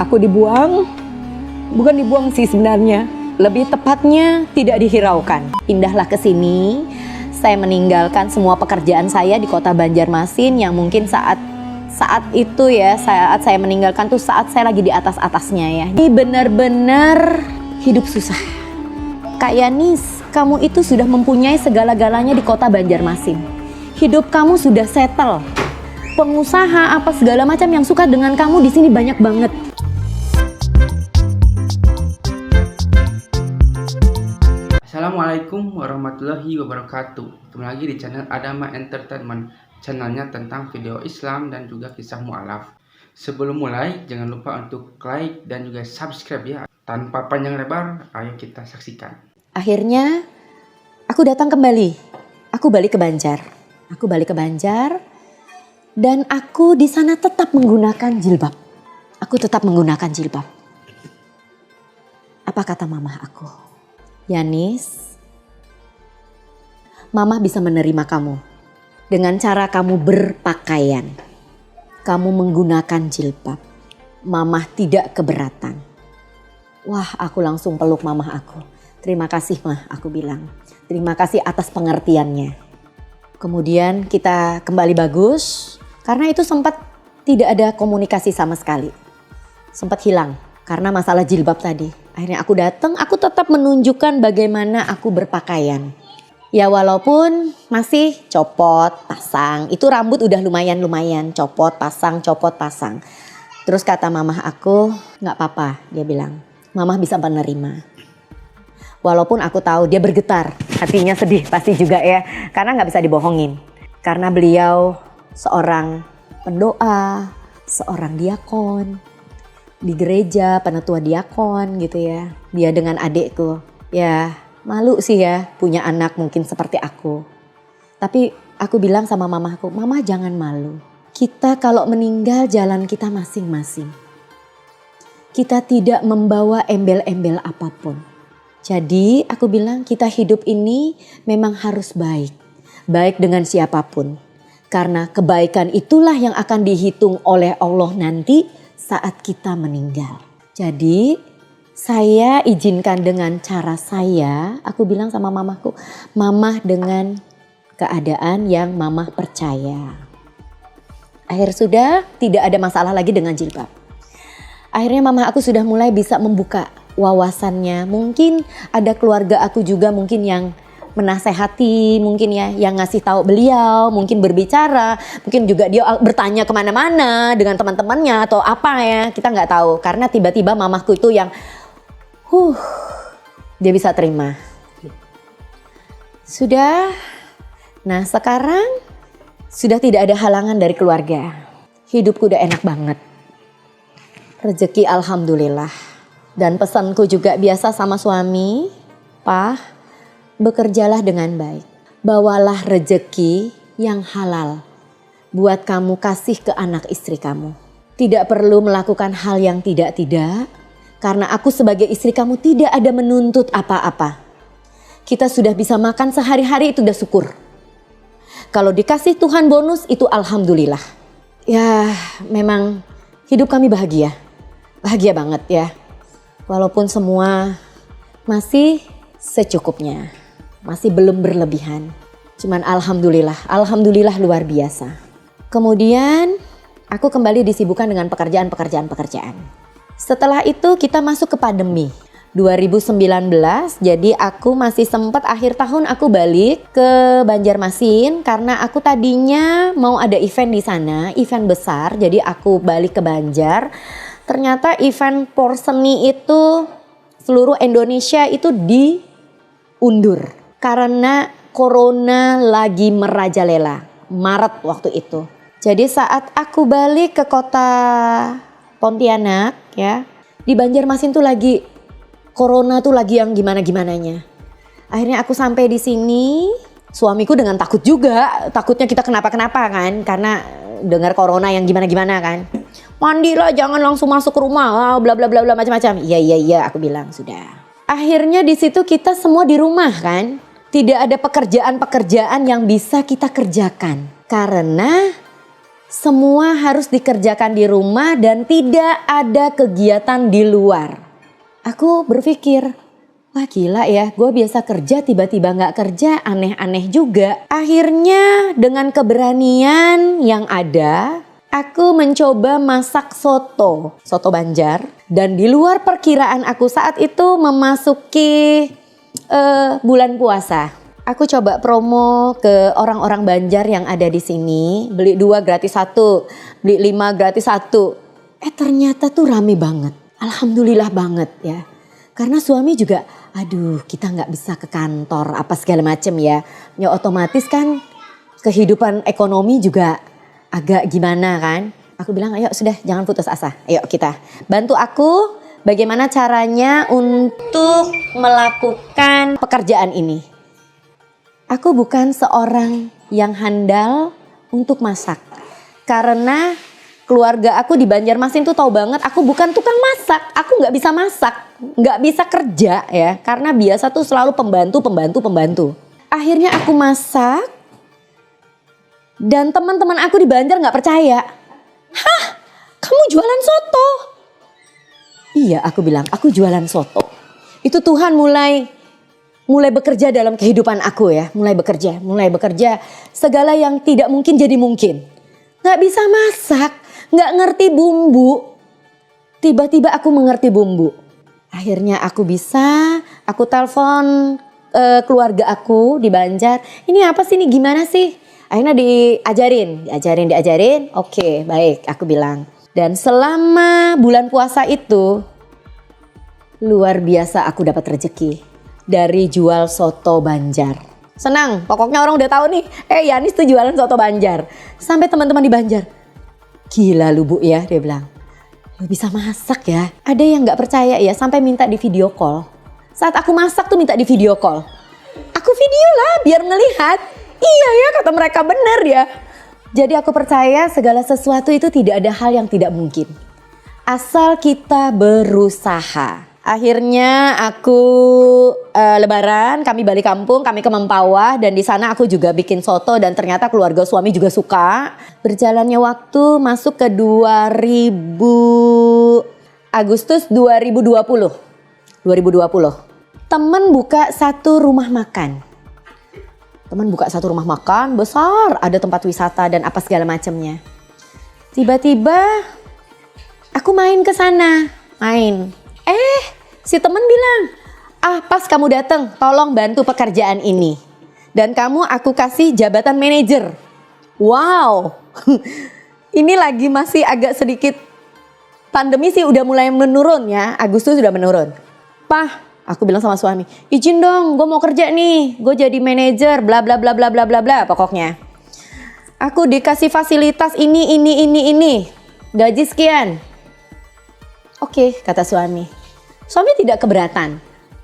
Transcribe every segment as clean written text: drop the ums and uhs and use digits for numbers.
aku dibuang, bukan dibuang sih sebenarnya, lebih tepatnya tidak dihiraukan. Pindahlah ke sini, saya meninggalkan semua pekerjaan saya di kota Banjarmasin yang mungkin saat itu ya, saat saya meninggalkan tuh saat saya lagi di atas-atasnya ya. Ini benar-benar hidup susah. Kak Yanis, kamu itu sudah mempunyai segala-galanya di kota Banjarmasin. Hidup kamu sudah settle. Pengusaha apa segala macam yang suka dengan kamu di sini banyak banget. Assalamualaikum warahmatullahi wabarakatuh. Kembali lagi di channel Adama Entertainment, channelnya tentang video Islam dan juga kisah mu'alaf. Sebelum mulai, jangan lupa untuk like dan juga subscribe ya. Tanpa panjang lebar, ayo kita saksikan. Akhirnya aku datang kembali. Aku balik ke Banjar. Dan aku di sana tetap menggunakan jilbab. Aku tetap menggunakan jilbab. Apa kata mama aku? Yanis, mama bisa menerima kamu dengan cara kamu berpakaian. Kamu menggunakan jilbab. Mama tidak keberatan. Wah, aku langsung peluk mama aku. Terima kasih mah, aku bilang. Terima kasih atas pengertiannya. Kemudian kita kembali bagus. Karena itu sempat tidak ada komunikasi sama sekali. Sempat hilang karena masalah jilbab tadi. Akhirnya aku datang, aku tetap menunjukkan bagaimana aku berpakaian. Ya walaupun masih copot, pasang. Itu rambut udah lumayan. Copot, pasang. Terus kata mamah aku, gak apa-apa, dia bilang. Mamah bisa menerima. Walaupun aku tahu dia bergetar, hatinya sedih pasti juga ya. Karena gak bisa dibohongin. Karena beliau seorang pendoa, seorang diakon. Di gereja, penetua diakon gitu ya. Dia dengan adikku. Ya malu sih ya punya anak mungkin seperti aku. Tapi aku bilang sama mamaku, mama jangan malu. Kita kalau meninggal jalan kita masing-masing. Kita tidak membawa embel-embel apapun. Jadi aku bilang kita hidup ini memang harus baik. Baik dengan siapapun. Karena kebaikan itulah yang akan dihitung oleh Allah nanti saat kita meninggal. Jadi saya izinkan dengan cara saya, aku bilang sama mamaku, mamah dengan keadaan yang mamah percaya. Akhir sudah tidak ada masalah lagi dengan jilbab. Akhirnya mamah aku sudah mulai bisa membuka wawasannya. Mungkin ada keluarga aku juga mungkin yang menasehati, mungkin ya yang ngasih tahu beliau, mungkin berbicara, mungkin juga dia bertanya kemana-mana dengan teman-temannya atau apa ya, kita nggak tahu. Karena tiba-tiba mamahku itu yang dia bisa terima. Sudah, nah sekarang sudah tidak ada halangan dari keluarga. Hidupku udah enak banget. Rezeki alhamdulillah. Dan pesanku juga biasa sama suami, Pak, bekerjalah dengan baik. Bawalah rezeki yang halal buat kamu kasih ke anak istri kamu. Tidak perlu melakukan hal yang tidak-tidak. Karena aku sebagai istri kamu tidak ada menuntut apa-apa. Kita sudah bisa makan sehari-hari itu udah syukur. Kalau dikasih Tuhan bonus itu alhamdulillah. Ya memang hidup kami bahagia. Bahagia banget ya. Walaupun semua masih secukupnya. Masih belum berlebihan. Cuman alhamdulillah luar biasa. Kemudian aku kembali disibukkan dengan pekerjaan. Setelah itu kita masuk ke pandemi 2019. Jadi aku masih sempat akhir tahun aku balik ke Banjarmasin. Karena aku tadinya mau ada event di sana, event besar. Jadi aku balik ke Banjar. Ternyata event Porseni itu seluruh Indonesia itu diundur. Karena corona lagi merajalela, Maret waktu itu. Jadi saat aku balik ke kota Pontianak ya, di Banjarmasin tuh lagi corona tuh lagi yang gimana-gimananya. Akhirnya aku sampai di sini, suamiku dengan takut juga, takutnya kita kenapa-kenapa kan, karena dengar corona yang gimana-gimana kan. Mandilah, jangan langsung masuk ke rumah, bla bla bla macam-macam. Iya aku bilang sudah. Akhirnya di situ kita semua di rumah kan. Tidak ada pekerjaan-pekerjaan yang bisa kita kerjakan. Karena Semua harus dikerjakan di rumah dan tidak ada kegiatan di luar. Aku berpikir, wah gila ya, gue biasa kerja tiba-tiba gak kerja, aneh-aneh juga. Akhirnya dengan keberanian yang ada, aku mencoba masak soto Banjar. Dan di luar perkiraan aku saat itu memasuki bulan puasa. Aku coba promo ke orang-orang Banjar yang ada di sini. Beli 2 gratis 1, beli 5 gratis 1. Ternyata tuh rame banget. Alhamdulillah banget ya. Karena suami juga, aduh kita gak bisa ke kantor apa segala macem ya. Ya otomatis kan kehidupan ekonomi juga agak gimana kan. Aku bilang ayo sudah jangan putus asa. Ayo kita bantu aku bagaimana caranya untuk melakukan pekerjaan ini. Aku bukan seorang yang handal untuk masak. Karena keluarga aku di Banjarmasin tuh tahu banget aku bukan tukang masak. Aku gak bisa masak, gak bisa kerja ya. Karena biasa tuh selalu pembantu. Akhirnya aku masak. Dan teman-teman aku di Banjar gak percaya. Hah, kamu jualan soto? Iya, aku bilang aku jualan soto. Itu Tuhan mulai bekerja dalam kehidupan aku ya. Mulai bekerja. Segala yang tidak mungkin jadi mungkin. Gak bisa masak, gak ngerti bumbu. Tiba-tiba aku mengerti bumbu. Akhirnya aku telepon keluarga aku di Banjar. Ini apa sih, ini gimana sih? Akhirnya diajarin. Oke, baik, aku bilang. Dan selama bulan puasa itu, luar biasa aku dapat rezeki. Dari jual soto Banjar. Senang, pokoknya orang udah tahu nih, Yanis tuh jualan soto Banjar. Sampai teman-teman di Banjar, gila lu Bu ya, dia bilang. Lu bisa masak ya. Ada yang gak percaya ya, sampai minta di video call. Saat aku masak tuh minta di video call. Aku video lah biar ngelihat. Iya ya, kata mereka bener ya. Jadi aku percaya segala sesuatu itu tidak ada hal yang tidak mungkin. Asal kita berusaha. Akhirnya aku lebaran, kami balik kampung, kami ke Mempawah dan di sana aku juga bikin soto dan ternyata keluarga suami juga suka. Berjalannya waktu masuk ke Agustus 2020. Temen buka satu rumah makan besar, ada tempat wisata dan apa segala macamnya. Tiba-tiba aku main ke sana, si temen bilang, pas kamu datang, tolong bantu pekerjaan ini. Dan kamu aku kasih jabatan manajer. Wow, ini lagi masih agak sedikit pandemi sih udah mulai menurun ya, Agustus sudah menurun. Aku bilang sama suami, izin dong, gue mau kerja nih, gue jadi manajer, bla bla bla bla bla bla bla, pokoknya. Aku dikasih fasilitas ini, gaji sekian. Oke, kata suami. Suami tidak keberatan.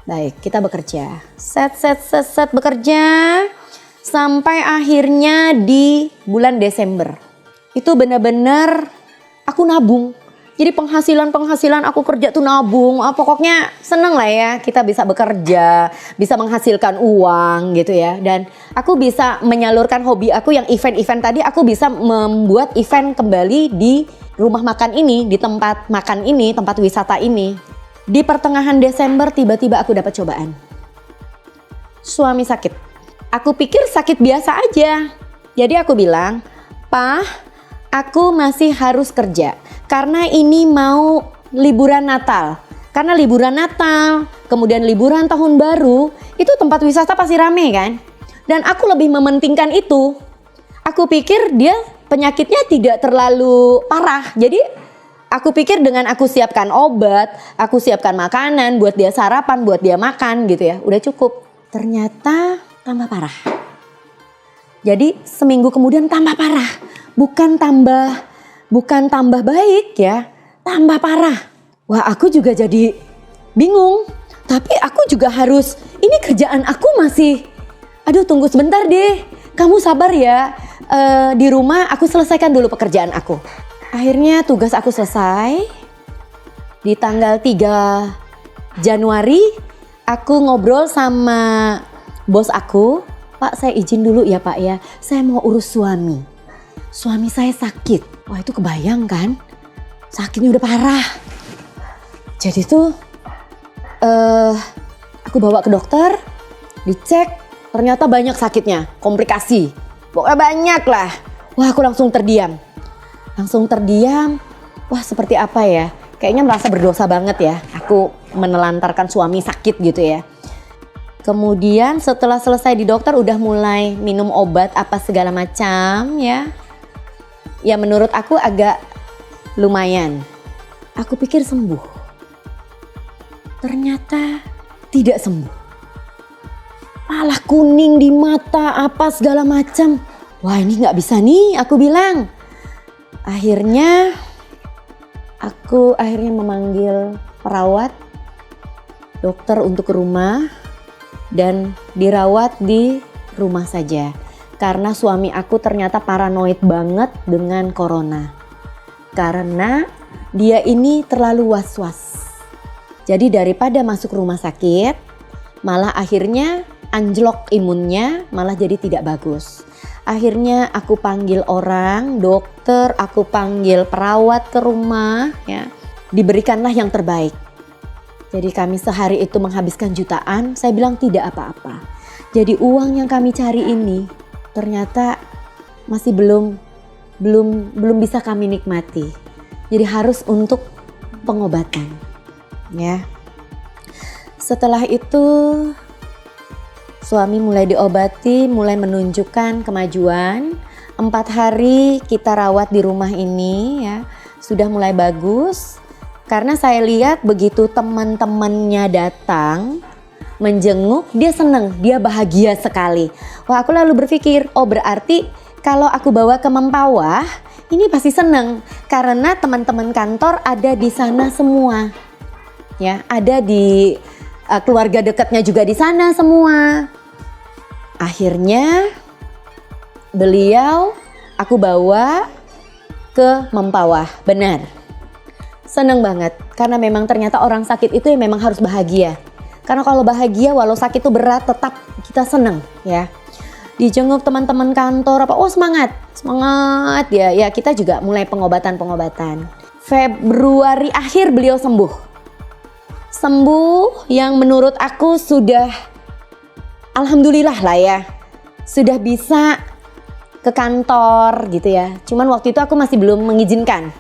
Baik, kita bekerja. Set bekerja. Sampai akhirnya di bulan Desember. Itu benar-benar aku nabung. Jadi penghasilan aku kerja tuh nabung. Pokoknya seneng lah ya kita bisa bekerja. Bisa menghasilkan uang gitu ya. Dan aku bisa menyalurkan hobi aku yang event-event tadi. Aku bisa membuat event kembali di rumah makan ini, di tempat makan ini, tempat wisata ini. Di pertengahan Desember tiba-tiba aku dapat cobaan. Suami sakit. Aku pikir sakit biasa aja. Jadi aku bilang, "Pa, aku masih harus kerja. Karena ini mau liburan Natal. Karena liburan Natal, kemudian liburan Tahun Baru, itu tempat wisata pasti rame kan? Dan aku lebih mementingkan itu. Aku pikir dia penyakitnya tidak terlalu parah. Jadi aku pikir dengan aku siapkan obat, aku siapkan makanan buat dia sarapan, buat dia makan gitu ya, udah cukup. Ternyata tambah parah. Jadi seminggu kemudian tambah parah. Bukan tambah baik ya, tambah parah. Wah, aku juga jadi bingung. Tapi aku juga harus, ini kerjaan aku masih, aduh tunggu sebentar deh. Kamu sabar ya, di rumah aku selesaikan dulu pekerjaan aku. Akhirnya tugas aku selesai. Di tanggal 3 Januari aku ngobrol sama bos aku. Pak, saya izin dulu ya Pak ya, saya mau urus suami. suami saya sakit. Wah itu kebayang kan, sakitnya udah parah. Jadi tuh aku bawa ke dokter, dicek, ternyata banyak sakitnya, komplikasi. Pokoknya banyak lah. Wah aku langsung terdiam. Wah seperti apa ya, kayaknya merasa berdosa banget ya. Aku menelantarkan suami sakit gitu ya. Kemudian setelah selesai di dokter udah mulai minum obat apa segala macam ya. Ya menurut aku agak lumayan. Aku pikir sembuh. Ternyata tidak sembuh. Malah kuning di mata apa segala macam. Wah ini gak bisa nih aku bilang. Akhirnya memanggil perawat, dokter untuk ke rumah. Dan dirawat di rumah saja. Karena suami aku ternyata paranoid banget dengan corona. Karena dia ini terlalu was-was. Jadi daripada masuk rumah sakit, malah akhirnya anjlok imunnya, malah jadi tidak bagus. Akhirnya aku panggil orang, dokter, aku panggil perawat ke rumah, ya. Diberikanlah yang terbaik. Jadi kami sehari itu menghabiskan jutaan, saya bilang tidak apa-apa. Jadi uang yang kami cari ini ternyata masih belum bisa kami nikmati. Jadi harus untuk pengobatan, ya. Setelah itu suami mulai diobati, mulai menunjukkan kemajuan. 4 hari kita rawat di rumah ini, ya, sudah mulai bagus. Karena saya lihat begitu teman-temannya datang menjenguk, dia senang, dia bahagia sekali. Wah aku lalu berpikir, oh berarti kalau aku bawa ke Mempawah, ini pasti senang. Karena teman-teman kantor ada di sana semua. Ya, ada di keluarga dekatnya juga di sana semua. Akhirnya beliau aku bawa ke Mempawah, benar. Seneng banget, karena memang ternyata orang sakit itu ya memang harus bahagia. Karena kalau bahagia walau sakit itu berat tetap kita seneng ya. Dijenguk teman-teman kantor apa, oh semangat ya. Ya kita juga mulai pengobatan. Februari akhir beliau sembuh yang menurut aku sudah alhamdulillah lah ya. Sudah bisa ke kantor gitu ya. Cuman waktu itu aku masih belum mengizinkan.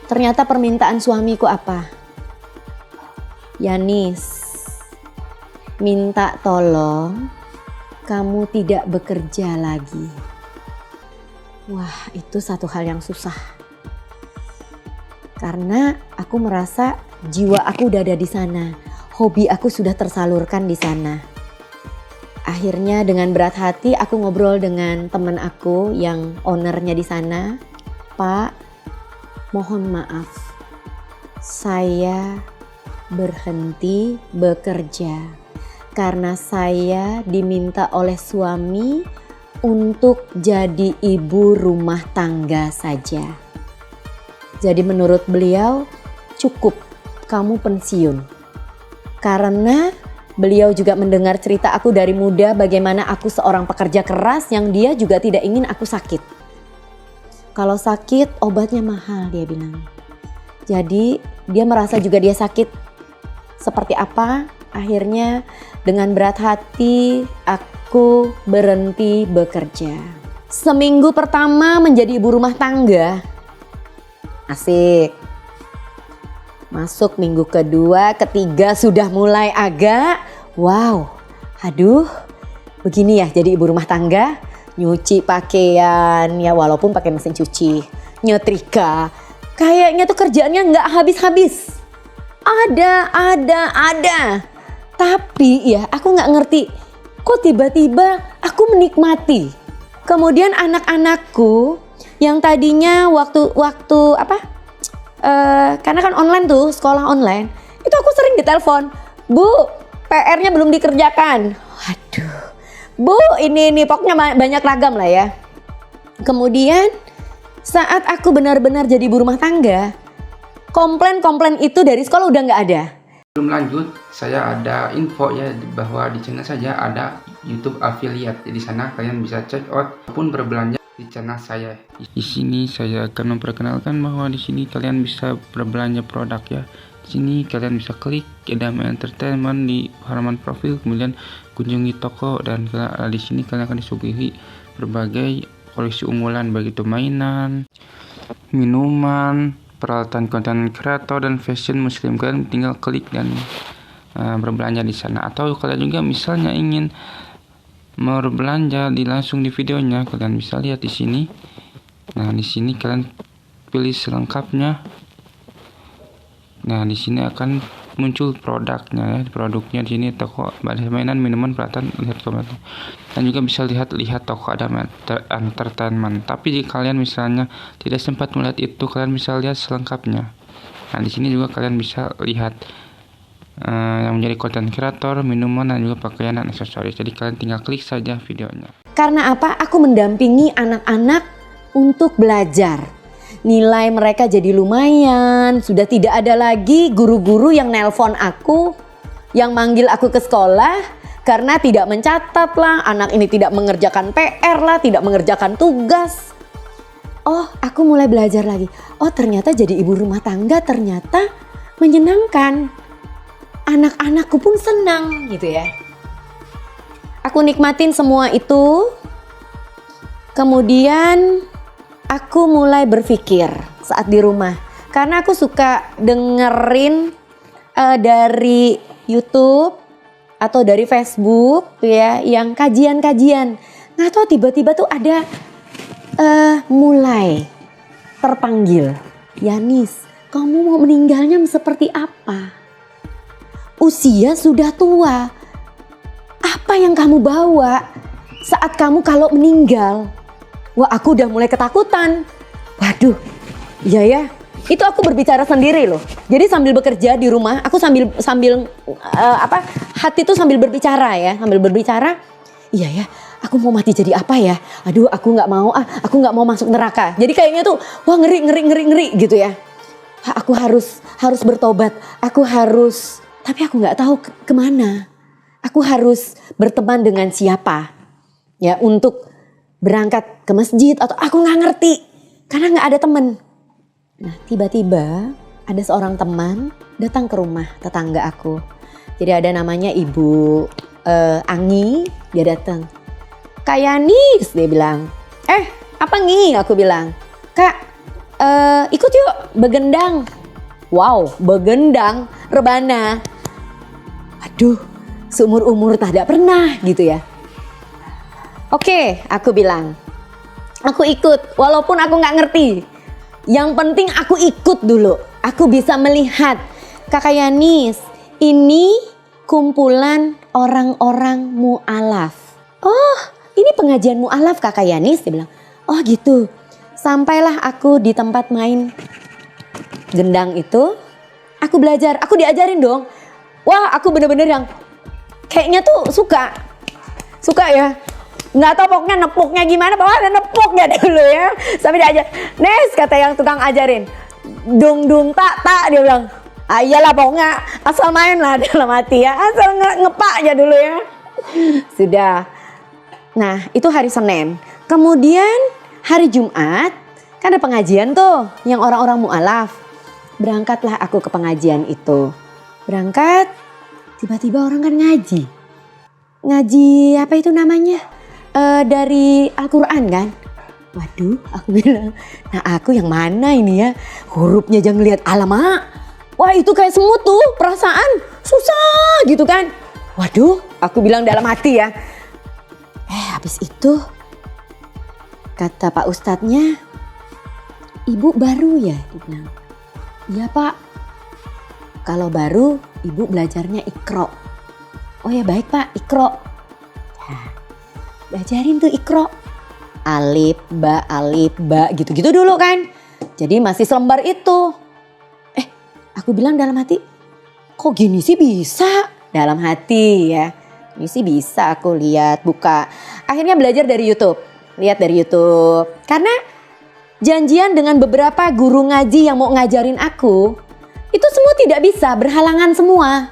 Ternyata permintaan suamiku apa? Yanis, minta tolong kamu tidak bekerja lagi. Wah, itu satu hal yang susah. Karena aku merasa jiwa aku udah ada di sana. Hobi aku sudah tersalurkan di sana. Akhirnya dengan berat hati aku ngobrol dengan teman aku yang ownernya di sana. Pak, mohon maaf, saya berhenti bekerja karena saya diminta oleh suami untuk jadi ibu rumah tangga saja. Jadi menurut beliau cukup kamu pensiun. Karena beliau juga mendengar cerita aku dari muda bagaimana aku seorang pekerja keras yang dia juga tidak ingin aku sakit. Kalau sakit obatnya mahal dia bilang. Jadi dia merasa juga dia sakit seperti apa. Akhirnya dengan berat hati aku berhenti bekerja. Seminggu pertama menjadi ibu rumah tangga. Asik. Masuk minggu kedua, ketiga sudah mulai agak wow. Aduh begini ya jadi ibu rumah tangga. Nyuci pakaian, ya walaupun pakai mesin cuci, nyetrika. Kayaknya tuh kerjaannya nggak habis-habis. Ada. Tapi ya aku nggak ngerti, kok tiba-tiba aku menikmati. Kemudian anak-anakku yang tadinya waktu karena kan online tuh, sekolah online, itu aku sering ditelepon, Bu, PR-nya belum dikerjakan. Waduh. Bu, ini pokoknya banyak ragam lah ya. Kemudian saat aku benar-benar jadi ibu rumah tangga, komplain itu dari sekolah udah nggak ada. Sebelum lanjut, saya ada info ya bahwa di channel saya ada YouTube affiliate. Jadi di sana kalian bisa check out pun berbelanja di channel saya. Di sini saya akan memperkenalkan bahwa di sini kalian bisa berbelanja produk ya. Di sini kalian bisa klik Adama Entertainment di halaman profil, kemudian kunjungi toko, dan di sini kalian akan disuguhi berbagai koleksi unggulan, baik itu mainan, minuman, peralatan konten kreator, dan fashion muslim. Kalian tinggal klik dan berbelanja di sana. Atau kalian juga misalnya ingin berbelanja langsung di videonya, kalian bisa lihat di sini. Nah, di sini kalian pilih selengkapnya. Nah, di sini akan muncul produknya ya. Produknya di sini toko mainan, minuman, peralatan, lihat komentar. Dan juga bisa lihat toko Adama Entertainment. Tapi jika kalian misalnya tidak sempat melihat itu, kalian bisa lihat selengkapnya. Nah, di sini juga kalian bisa lihat yang menjadi konten kreator, minuman, dan juga pakaian dan aksesoris. Jadi kalian tinggal klik saja videonya. Karena apa? Aku mendampingi anak-anak untuk belajar. Nilai mereka jadi lumayan. Sudah tidak ada lagi guru-guru yang nelpon aku, yang manggil aku ke sekolah karena tidak mencatat lah, anak ini tidak mengerjakan PR lah, tidak mengerjakan tugas. Oh, aku mulai belajar lagi. Oh, ternyata jadi ibu rumah tangga ternyata menyenangkan. Anak-anakku pun senang gitu ya. Aku nikmatin semua itu. Kemudian aku mulai berpikir saat di rumah. Karena aku suka dengerin dari YouTube atau dari Facebook ya, yang kajian-kajian. Nggak tahu tiba-tiba tuh ada mulai terpanggil. Yanis, kamu mau meninggalnya seperti apa? Usia sudah tua. Apa yang kamu bawa saat kamu kalau meninggal? Wah, aku udah mulai ketakutan. Waduh, iya ya. Itu aku berbicara sendiri loh. Jadi sambil bekerja di rumah, aku sambil hati tuh sambil berbicara ya, sambil berbicara. Iya ya, aku mau mati jadi apa ya? Aduh, aku nggak mau aku nggak mau masuk neraka. Jadi kayaknya tuh, wah ngeri gitu ya. Aku harus bertobat. Tapi aku nggak tahu kemana. Aku harus berteman dengan siapa ya untuk berangkat ke masjid, atau aku nggak ngerti karena nggak ada teman. Nah, tiba-tiba ada seorang teman datang ke rumah tetangga aku. Jadi ada namanya Ibu Angi, dia datang. Kak Yanis, dia bilang. Apa Ngi? Aku bilang. Kak, ikut yuk begendang. Wow, begendang, rebana. Aduh, seumur-umur tak ada pernah gitu ya. Oke, aku bilang. Aku ikut, walaupun aku gak ngerti. Yang penting aku ikut dulu. Aku bisa melihat. Kakak Yanis, ini kumpulan orang-orang mu'alaf. Oh, ini pengajian mu'alaf Kakak Yanis, dia bilang. Oh gitu. Sampailah aku di tempat main gendang itu. Aku belajar, aku diajarin dong. Wah, aku bener-bener yang kayaknya tuh suka ya. Nggak tahu pokoknya nepuknya gimana, pokoknya nepuknya dulu ya. Sampai dia ajar, Nes, kata yang tukang ajarin, dung tak dia bilang, iyalah pokoknya asal main lah dalam hati ya, asal ngepak aja dulu ya. Sudah. Nah, itu hari Senin. Kemudian hari Jumat kan ada pengajian tuh yang orang-orang mu'alaf. Berangkatlah aku ke pengajian itu. Berangkat, tiba-tiba orang kan ngaji. Ngaji apa itu namanya? Dari Al-Quran kan. Waduh, aku bilang, nah aku yang mana ini ya? Hurufnya jangan lihat alamak. Wah, itu kayak semut tuh, perasaan susah gitu kan. Waduh, aku bilang dalam hati ya. Habis itu kata Pak Ustadznya, Ibu baru ya? Dia bilang, iya Pak. Kalau baru, Ibu belajarnya Iqra. Oh ya baik Pak, Iqra. Nah, belajarin tuh Iqra. Alif, ba gitu-gitu dulu kan. Jadi masih selembar itu. Aku bilang dalam hati, kok gini sih bisa? Dalam hati ya. Ini sih bisa, aku lihat, buka. Akhirnya belajar dari YouTube. Lihat dari YouTube. Karena janjian dengan beberapa guru ngaji yang mau ngajarin aku, itu semua tidak bisa, berhalangan semua.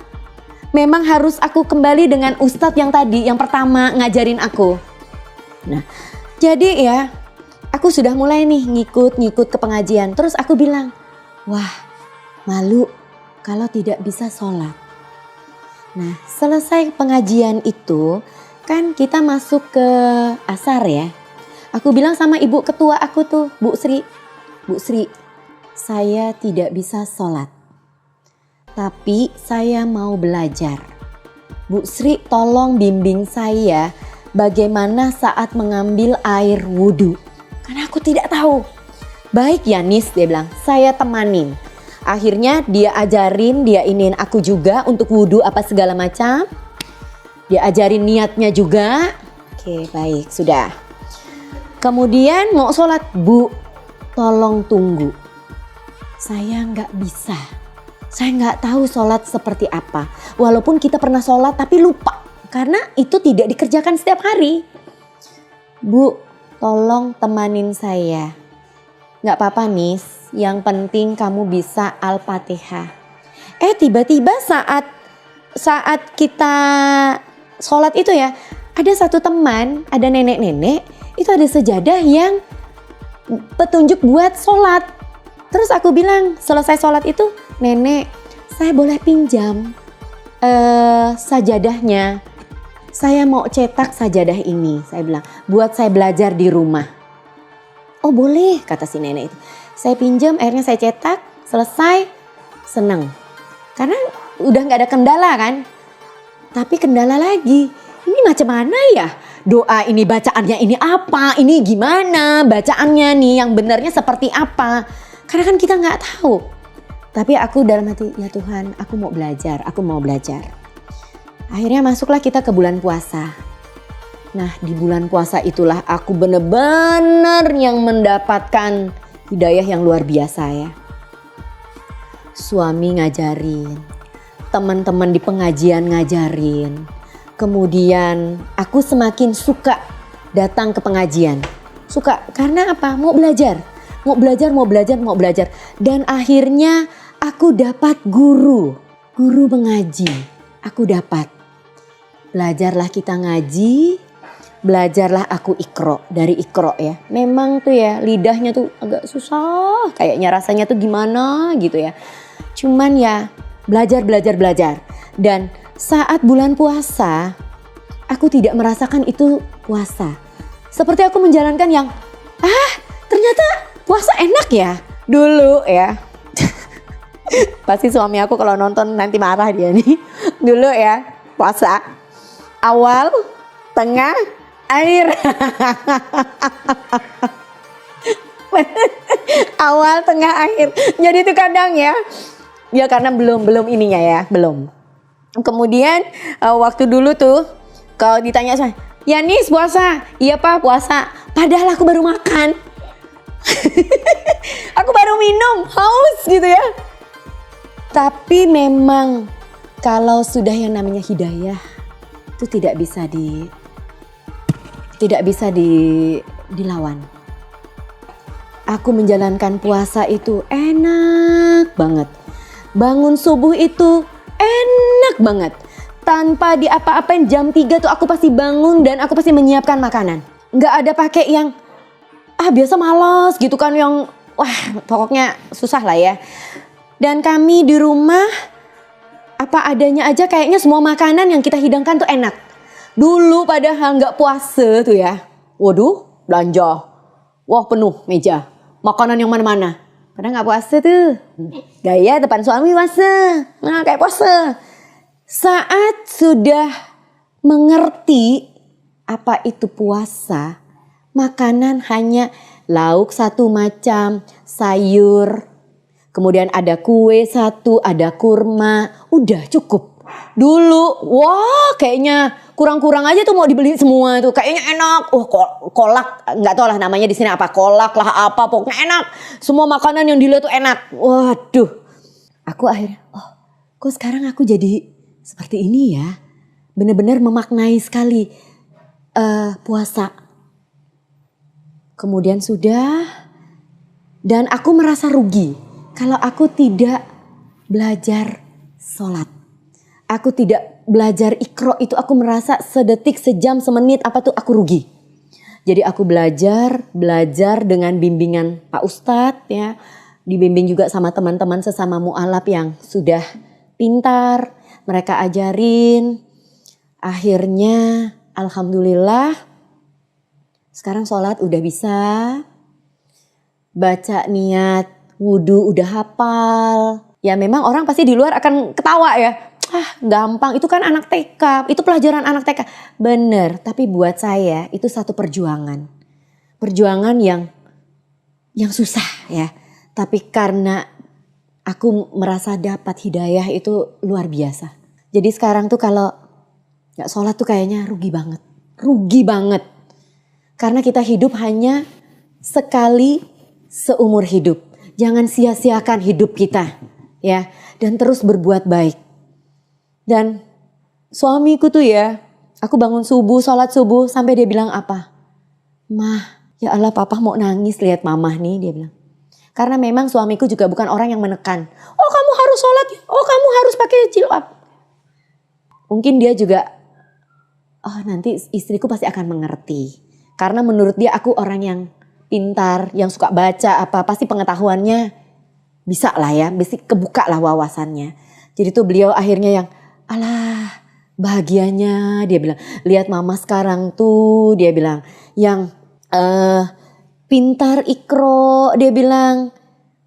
Memang harus aku kembali dengan ustadz yang tadi, yang pertama ngajarin aku. Nah, jadi ya, aku sudah mulai nih ngikut ke pengajian. Terus aku bilang, wah malu kalau tidak bisa sholat. Nah selesai pengajian itu kan kita masuk ke asar ya. Aku bilang sama ibu ketua aku tuh, Bu Sri, saya tidak bisa sholat. Tapi saya mau belajar. Bu Sri tolong bimbing saya bagaimana saat mengambil air wudhu. Karena aku tidak tahu. Baik ya Nis, dia bilang, saya temanin. Akhirnya dia ajarin, dia iniin aku juga untuk wudhu apa segala macam. Dia ajarin niatnya juga. Oke baik, sudah. Kemudian mau sholat, Bu tolong tunggu. Saya nggak bisa. Saya nggak tahu sholat seperti apa. Walaupun kita pernah sholat tapi lupa. Karena itu tidak dikerjakan setiap hari. Bu, tolong temanin saya. Nggak apa-apa Nis, yang penting kamu bisa Al-Fatihah. Tiba-tiba saat kita sholat itu ya, ada satu teman, ada nenek-nenek, itu ada sejadah yang petunjuk buat sholat. Terus aku bilang, selesai sholat itu, nenek, saya boleh pinjam sajadahnya. Saya mau cetak sajadah ini, saya bilang, buat saya belajar di rumah. Oh boleh, kata si nenek itu. Saya pinjam, akhirnya saya cetak, selesai, senang. Karena udah gak ada kendala kan. Tapi kendala lagi, ini macam mana ya? Doa ini bacaannya ini apa? Ini gimana bacaannya nih, yang benarnya seperti apa? Karena kan kita gak tahu. Tapi aku dalam hati, ya Tuhan, aku mau belajar. Akhirnya masuklah kita ke bulan puasa. Nah di bulan puasa itulah aku benar-benar yang mendapatkan hidayah yang luar biasa ya. Suami ngajarin, teman-teman di pengajian ngajarin. Kemudian aku semakin suka datang ke pengajian. Suka karena apa? Mau belajar. Dan akhirnya aku dapat guru mengaji. Aku dapat. Belajarlah kita ngaji, belajarlah aku ikro, dari ikro ya. Memang tuh ya lidahnya tuh agak susah, kayaknya rasanya tuh gimana gitu ya. Cuman ya belajar. Dan saat bulan puasa, aku tidak merasakan itu puasa. Seperti aku menjalankan yang, ternyata puasa enak ya dulu ya. Pasti suami aku kalau nonton nanti marah dia nih. Dulu ya puasa. Awal, tengah, akhir. Awal, tengah, akhir. Jadi itu kadang ya karena belum ininya ya, belum. Kemudian waktu dulu tuh kalau ditanya saya, ya Nis puasa? Iya Pak puasa. Padahal aku baru makan. Aku baru minum, haus gitu ya. Tapi memang kalau sudah yang namanya hidayah itu tidak bisa dilawan. Aku menjalankan puasa itu enak banget. Bangun subuh itu enak banget. Tanpa diapa-apain jam 3 tuh aku pasti bangun dan aku pasti menyiapkan makanan. Nggak ada pakai yang biasa malas gitu kan, yang pokoknya susah lah ya. Dan kami di rumah apa adanya aja, kayaknya semua makanan yang kita hidangkan tuh enak. Dulu padahal nggak puasa tuh ya, waduh belanja, penuh meja, makanan yang mana-mana. Padahal nggak puasa tuh, gaya depan suami puasa, kayak puasa. Saat sudah mengerti apa itu puasa, makanan hanya lauk satu macam, sayur, kemudian ada kue satu, ada kurma, udah cukup. Dulu, kayaknya kurang-kurang aja tuh mau dibeli semua tuh, kayaknya enak. Kolak, nggak tahu lah namanya di sini apa, kolak lah apa, pokoknya enak. Semua makanan yang dilihat tuh enak. Waduh, aku akhirnya, kok sekarang aku jadi seperti ini ya? Benar-benar memaknai sekali puasa. Kemudian sudah, dan aku merasa rugi kalau aku tidak belajar sholat. Aku tidak belajar ikro itu, aku merasa sedetik, sejam, semenit apa tuh aku rugi. Jadi aku belajar dengan bimbingan Pak Ustadz ya. Dibimbing juga sama teman-teman sesama mu'alaf yang sudah pintar. Mereka ajarin. Akhirnya alhamdulillah sekarang sholat udah bisa. Baca niat, wudhu udah hafal. Ya memang orang pasti di luar akan ketawa ya. Gampang, itu kan anak TK, itu pelajaran anak TK. Bener, tapi buat saya itu satu perjuangan. Perjuangan yang susah ya. Tapi karena aku merasa dapat hidayah itu luar biasa. Jadi sekarang tuh kalau gak sholat tuh kayaknya rugi banget. Rugi banget. Karena kita hidup hanya sekali seumur hidup. Jangan sia-siakan hidup kita ya. Dan terus berbuat baik. Dan suamiku tuh ya, aku bangun subuh, sholat subuh, sampai dia bilang apa? Mah, ya Allah papa mau nangis lihat mamah nih, dia bilang. Karena memang suamiku juga bukan orang yang menekan. Oh kamu harus sholat, oh kamu harus pakai jilbab. Mungkin dia juga, oh nanti istriku pasti akan mengerti. Karena menurut dia aku orang yang pintar, yang suka baca apa, pasti pengetahuannya bisa lah ya, bisa kebuka lah wawasannya. Jadi tuh beliau akhirnya yang, alah bahagianya dia bilang, lihat mama sekarang tuh dia bilang, yang pintar ikro dia bilang,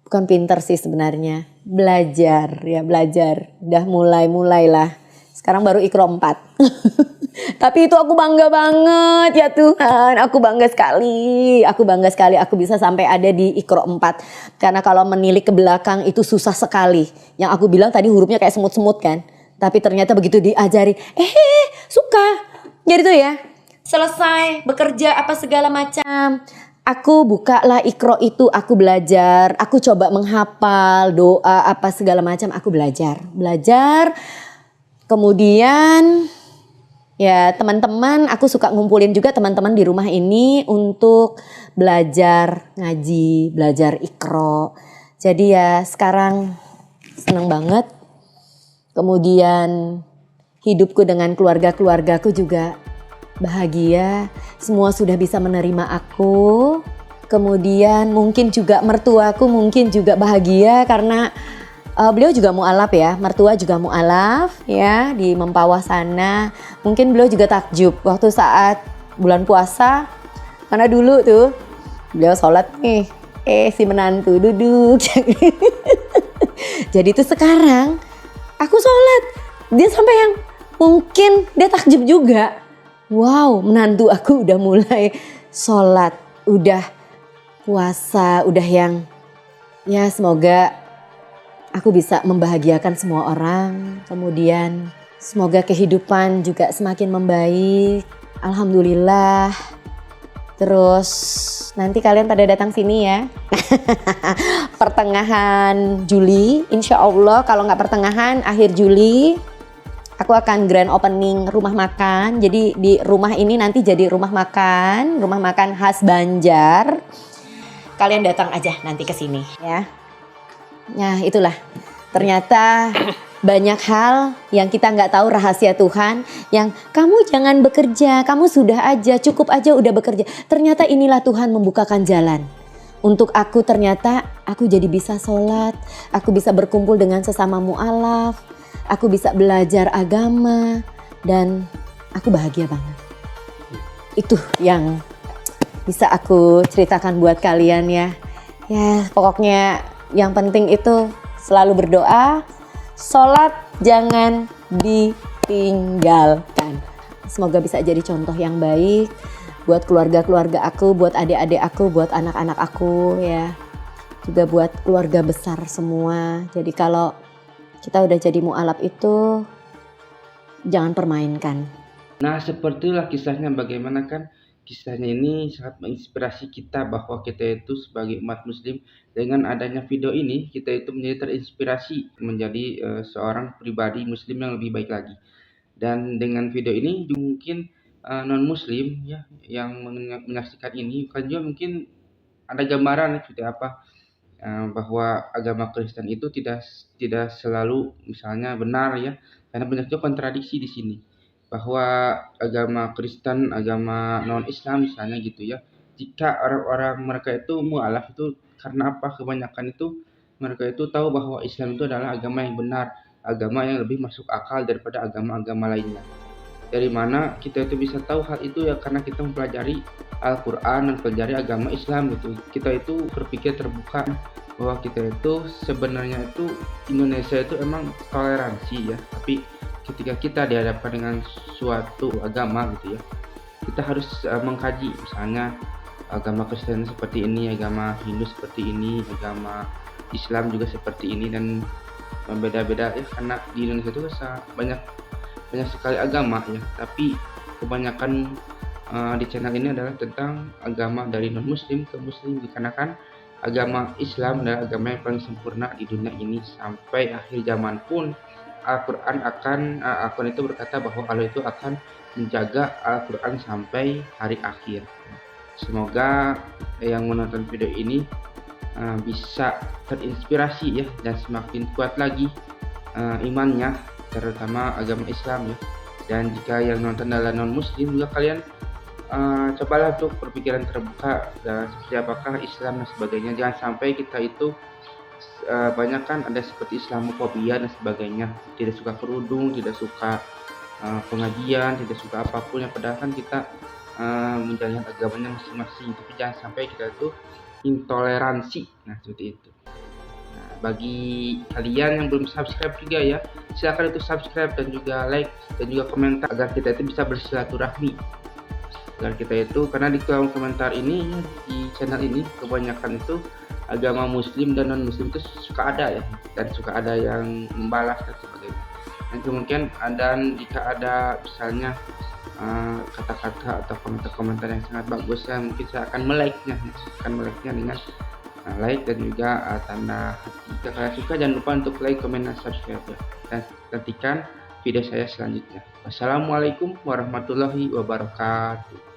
bukan pintar sih sebenarnya, belajar ya belajar, udah mulailah, sekarang baru ikro 4. Tapi itu aku bangga banget ya Tuhan, aku bangga sekali aku bisa sampai ada di ikro 4. Karena kalau menilik ke belakang itu susah sekali, yang aku bilang tadi hurufnya kayak semut-semut kan. Tapi ternyata begitu diajari, suka. Jadi tuh ya, selesai bekerja apa segala macam. Aku bukalah ikro itu, aku belajar. Aku coba menghafal doa apa segala macam, aku belajar. Kemudian ya teman-teman, aku suka ngumpulin juga teman-teman di rumah ini untuk belajar ngaji, belajar ikro. Jadi ya sekarang seneng banget. Kemudian hidupku dengan keluargaku juga bahagia. Semua sudah bisa menerima aku. Kemudian mungkin juga mertuaku mungkin juga bahagia karena beliau juga mu'alaf ya. Mertua juga mu'alaf ya di Mempawah sana. Mungkin beliau juga takjub waktu saat bulan puasa. Karena dulu tuh beliau sholat nih. Si menantu duduk. Jadi tuh sekarang aku sholat, dia sampai yang mungkin dia takjub juga. Wow, menantu aku udah mulai sholat, udah puasa, udah yang ya semoga aku bisa membahagiakan semua orang. Kemudian semoga kehidupan juga semakin membaik. Alhamdulillah. Terus nanti kalian pada datang sini ya. Pertengahan Juli, insya Allah kalau nggak pertengahan akhir Juli, aku akan grand opening rumah makan. Jadi di rumah ini nanti jadi rumah makan khas Banjar. Kalian datang aja nanti ke sini ya. Nah itulah ternyata banyak hal yang kita nggak tahu rahasia Tuhan. Yang kamu jangan bekerja, kamu sudah aja cukup aja udah bekerja. Ternyata inilah Tuhan membukakan jalan. Untuk aku ternyata aku jadi bisa sholat, aku bisa berkumpul dengan sesama mu'alaf, aku bisa belajar agama dan aku bahagia banget. Itu yang bisa aku ceritakan buat kalian ya. Ya pokoknya yang penting itu selalu berdoa, sholat jangan ditinggalkan. Semoga bisa jadi contoh yang baik buat keluarga-keluarga aku, buat adik-adik aku, buat anak-anak aku ya. Juga buat keluarga besar semua. Jadi kalau kita udah jadi mu'alaf itu jangan permainkan. Nah sepertilah kisahnya, bagaimana kan kisahnya ini sangat menginspirasi kita bahwa kita itu sebagai umat muslim, dengan adanya video ini kita itu menjadi terinspirasi menjadi seorang pribadi muslim yang lebih baik lagi. Dan dengan video ini mungkin non muslim ya yang menyaksikan ini kan juga mungkin ada gambaran seperti apa bahwa agama Kristen itu tidak selalu misalnya benar ya, karena banyak juga kontradiksi di sini. bahwa agama Kristen, agama non-Islam misalnya gitu ya, jika orang-orang mereka itu mualaf itu karena apa? Kebanyakan itu mereka itu tahu bahwa Islam itu adalah agama yang benar, agama yang lebih masuk akal daripada agama-agama lainnya. Dari mana kita itu bisa tahu hal itu ya karena kita mempelajari Al-Quran dan mempelajari agama Islam gitu. Kita itu berpikir terbuka bahwa kita itu sebenarnya itu Indonesia itu emang toleransi ya, tapi ketika kita dihadapkan dengan suatu agama gitu ya, kita harus mengkaji misalnya agama Kristen seperti ini, agama Hindu seperti ini, agama Islam juga seperti ini dan beda-beda ya karena di Indonesia itu banyak banyak sekali agama ya, tapi kebanyakan di channel ini adalah tentang agama dari non muslim ke muslim dikarenakan agama Islam adalah agama yang paling sempurna di dunia ini sampai akhir zaman pun Al-Quran itu berkata bahwa Allah itu akan menjaga Al-Quran sampai hari akhir. Semoga yang menonton video ini bisa terinspirasi ya dan semakin kuat lagi imannya, terutama agama Islam ya. Dan jika yang nonton adalah non muslim juga kalian cobalah untuk berpikiran terbuka dan seperti apakah Islam dan sebagainya. Jangan sampai kita itu banyak kan ada seperti Islamofobia dan sebagainya, tidak suka kerudung, tidak suka pengajian, tidak suka apapun yang padahal kan kita menjalankan agamanya masing-masing, tapi jangan sampai kita itu intoleransi. Nah seperti itu. Nah, bagi kalian yang belum subscribe juga ya, silakan itu subscribe dan juga like dan juga komentar agar kita itu bisa bersilaturahmi. Agar kita itu, karena di kolom komentar ini di channel ini kebanyakan itu agama muslim dan non muslim itu suka ada ya, dan suka ada yang membalas dan sebagainya. Dan kemungkinan jika ada misalnya kata-kata atau komentar-komentar yang sangat bagus ya, mungkin saya akan melike-nya dengan like dan juga tanda hati. Jika kalian suka jangan lupa untuk like, komen, dan subscribe ya. Dan nantikan video saya selanjutnya. Wassalamualaikum warahmatullahi wabarakatuh.